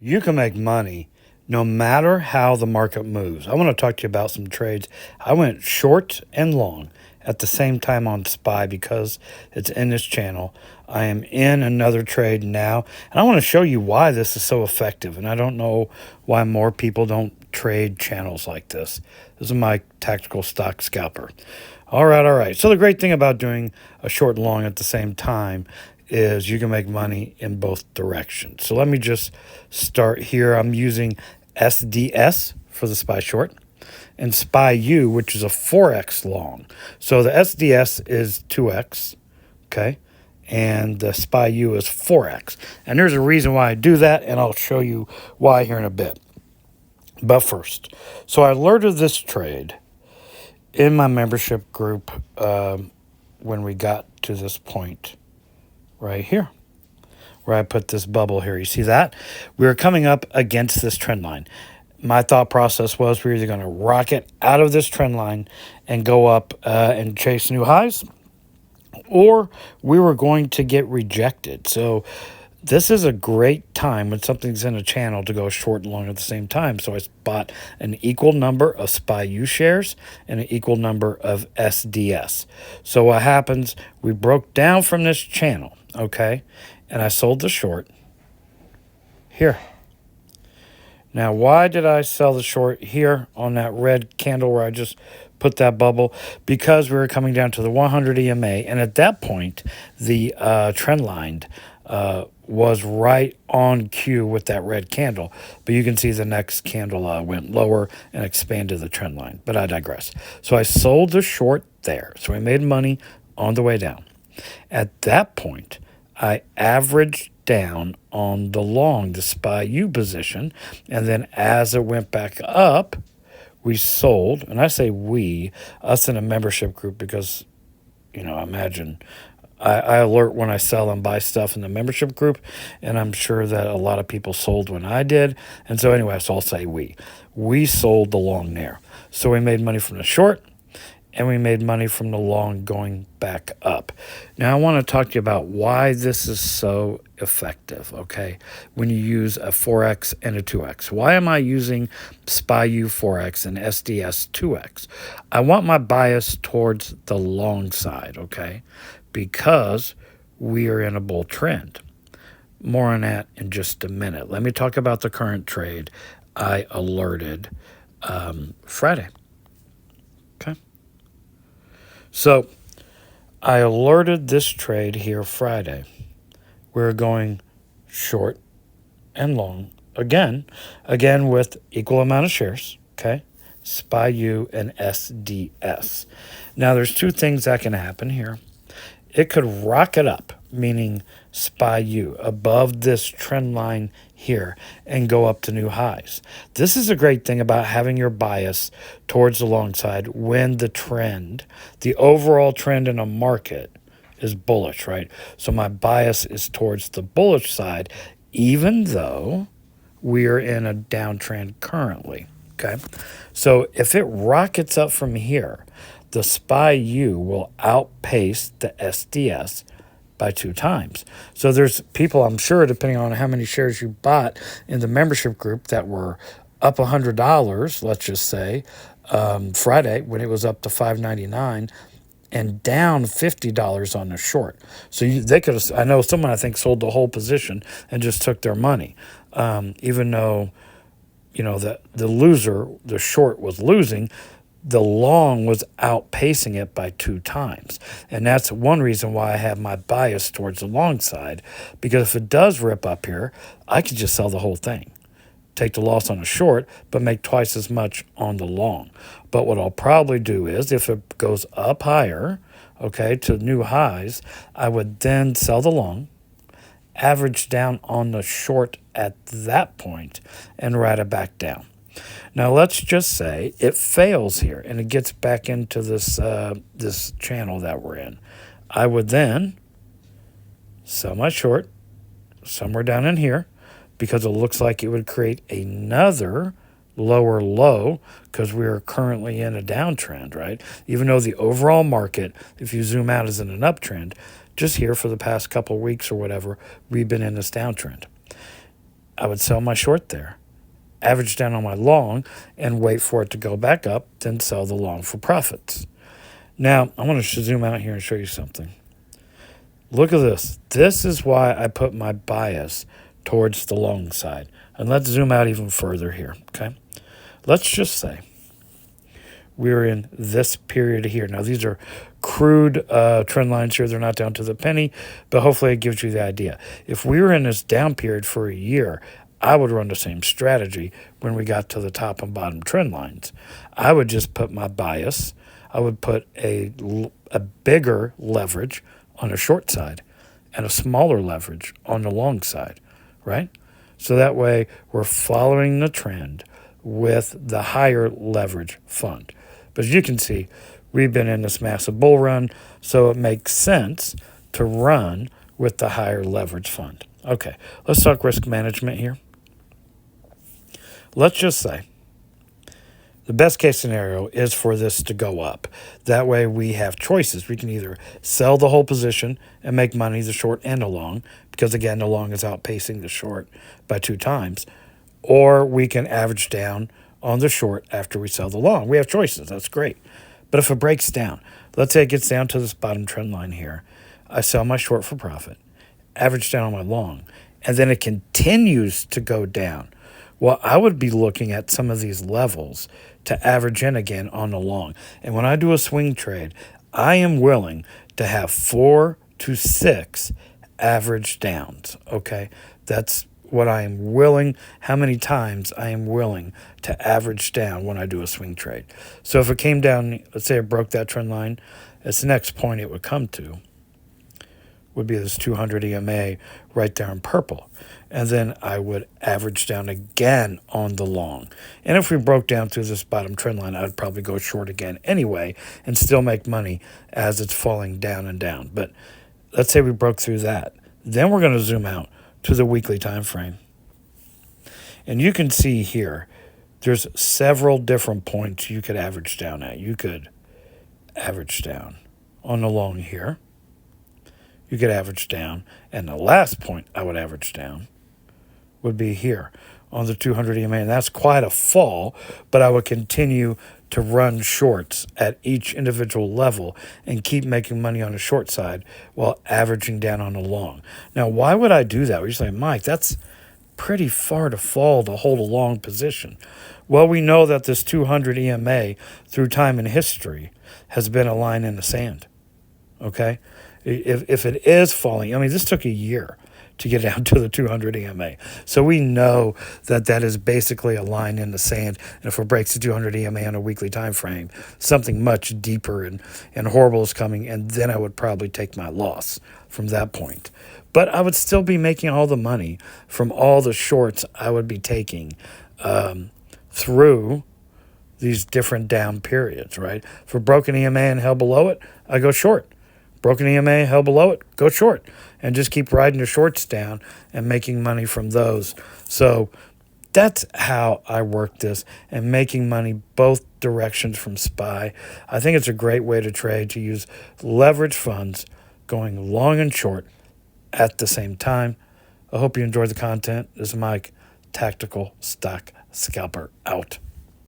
You can make money no matter how the market moves. I want to talk to you about some trades. I went short and long at the same time on SPY because it's in this channel. I am in another trade now, and I want to show you why this is so effective. And I don't know why more people don't trade channels like this. This is my tactical stock scalper. All right. So the great thing about doing a short and long at the same time is you can make money in both directions. So let me just start here. I'm using SDS for the SPY short and SPY-U, which is a 4x long. So the SDS is 2x, okay? And the SPY-U is 4x. And there's a reason why I do that, and I'll show you why here in a bit. But first, so I alerted this trade in my membership group when we got to this point right here, where I put this bubble here. You see that? We were coming up against this trend line. My thought process was we were either going to rocket out of this trend line and go up and chase new highs, or we were going to get rejected. So this is a great time when something's in a channel to go short and long at the same time. So I bought an equal number of SPY-U shares and an equal number of SDS. So what happens, we broke down from this channel, okay? And I sold the short here. Now, why did I sell the short here on that red candle where I just put that bubble? Because we were coming down to the 100 EMA, and at that point, the trend line was right on cue with that red candle. But you can see the next candle went lower and expanded the trend line. But I digress. So I sold the short there. So I made money on the way down. At that point, I averaged down on the long, the SPY-U position, and then as it went back up, we sold, and I say we, us in a membership group, because, imagine I alert when I sell and buy stuff in the membership group, and I'm sure that a lot of people sold when I did, and so anyway, so I'll say we sold the long there. So we made money from the short, and we made money from the long going back up. Now, I want to talk to you about why this is so effective, okay, when you use a 4X and a 2X. Why am I using SPY-U 4X and SDS 2X? I want my bias towards the long side, okay, because we are in a bull trend. More on that in just a minute. Let me talk about the current trade I alerted Friday. Okay. So I alerted this trade here Friday. We're going short and long again with equal amount of shares, okay? SPY-U and SDS. Now there's two things that can happen here. It could rocket up, meaning SPY-U above this trend line here and go up to new highs. This is a great thing about having your bias towards the long side when the trend, the overall trend in a market is bullish, right? So my bias is towards the bullish side, even though we are in a downtrend currently, okay? So if it rockets up from here, the SPY-U will outpace the SDS by 2 times. So there's people, I'm sure, depending on how many shares you bought in the membership group, that were up $100, let's just say, Friday when it was up to $5.99, and down $50 on the short. So they could have, I know someone I think sold the whole position and just took their money, even though, the loser, the short, was losing. The long was outpacing it by 2 times. And that's one reason why I have my bias towards the long side, because if it does rip up here, I could just sell the whole thing, take the loss on the short, but make twice as much on the long. But what I'll probably do is, if it goes up higher, okay, to new highs, I would then sell the long, average down on the short at that point, and ride it back down. Now, let's just say it fails here and it gets back into this this channel that we're in. I would then sell my short somewhere down in here, because it looks like it would create another lower low, because we are currently in a downtrend, right? Even though the overall market, if you zoom out, is in an uptrend, just here for the past couple of weeks or whatever, we've been in this downtrend. I would sell my short there, average down on my long, and wait for it to go back up, then sell the long for profits. Now, I want to zoom out here and show you something. Look at this. This is why I put my bias towards the long side. And let's zoom out even further here, okay? Let's just say we're in this period here. Now, these are crude trend lines here. They're not down to the penny, but hopefully it gives you the idea. If we were in this down period for a year, I would run the same strategy when we got to the top and bottom trend lines. I would just put my bias. I would put a bigger leverage on the short side and a smaller leverage on the long side, right? So that way we're following the trend with the higher leverage fund. But as you can see, we've been in this massive bull run, so it makes sense to run with the higher leverage fund. Okay, let's talk risk management here. Let's just say the best case scenario is for this to go up. That way we have choices. We can either sell the whole position and make money, the short and the long, because again, the long is outpacing the short by 2 times, or we can average down on the short after we sell the long. We have choices. That's great. But if it breaks down, let's say it gets down to this bottom trend line here, I sell my short for profit, average down on my long, and then it continues to go down. Well, I would be looking at some of these levels to average in again on the long. And when I do a swing trade, I am willing to have 4 to 6 average downs, okay? That's what I am willing, how many times I am willing to average down when I do a swing trade. So if it came down, let's say it broke that trend line, it's the next point it would come to would be this 200 EMA right there in purple. And then I would average down again on the long. And if we broke down through this bottom trend line, I'd probably go short again anyway and still make money as it's falling down and down. But let's say we broke through that. Then we're going to zoom out to the weekly time frame. And you can see here, there's several different points you could average down at. You could average down on the long here. You could average down, and the last point I would average down would be here on the 200 EMA, and that's quite a fall, but I would continue to run shorts at each individual level and keep making money on the short side while averaging down on the long. Now, why would I do that? You're saying, Mike, that's pretty far to fall to hold a long position. Well, we know that this 200 EMA through time and history has been a line in the sand, okay? If it is falling, I mean, this took a year to get down to the 200 EMA. So we know that that is basically a line in the sand. And if it breaks the 200 EMA on a weekly time frame, something much deeper and horrible is coming, and then I would probably take my loss from that point. But I would still be making all the money from all the shorts I would be taking through these different down periods, right? For broken EMA and held below it, I go short. Broken EMA, held below it, go short. And just keep riding the shorts down and making money from those. So that's how I work this, and making money both directions from SPY. I think it's a great way to trade, to use leverage funds going long and short at the same time. I hope you enjoyed the content. This is Mike, Tactical Stock Scalper, out.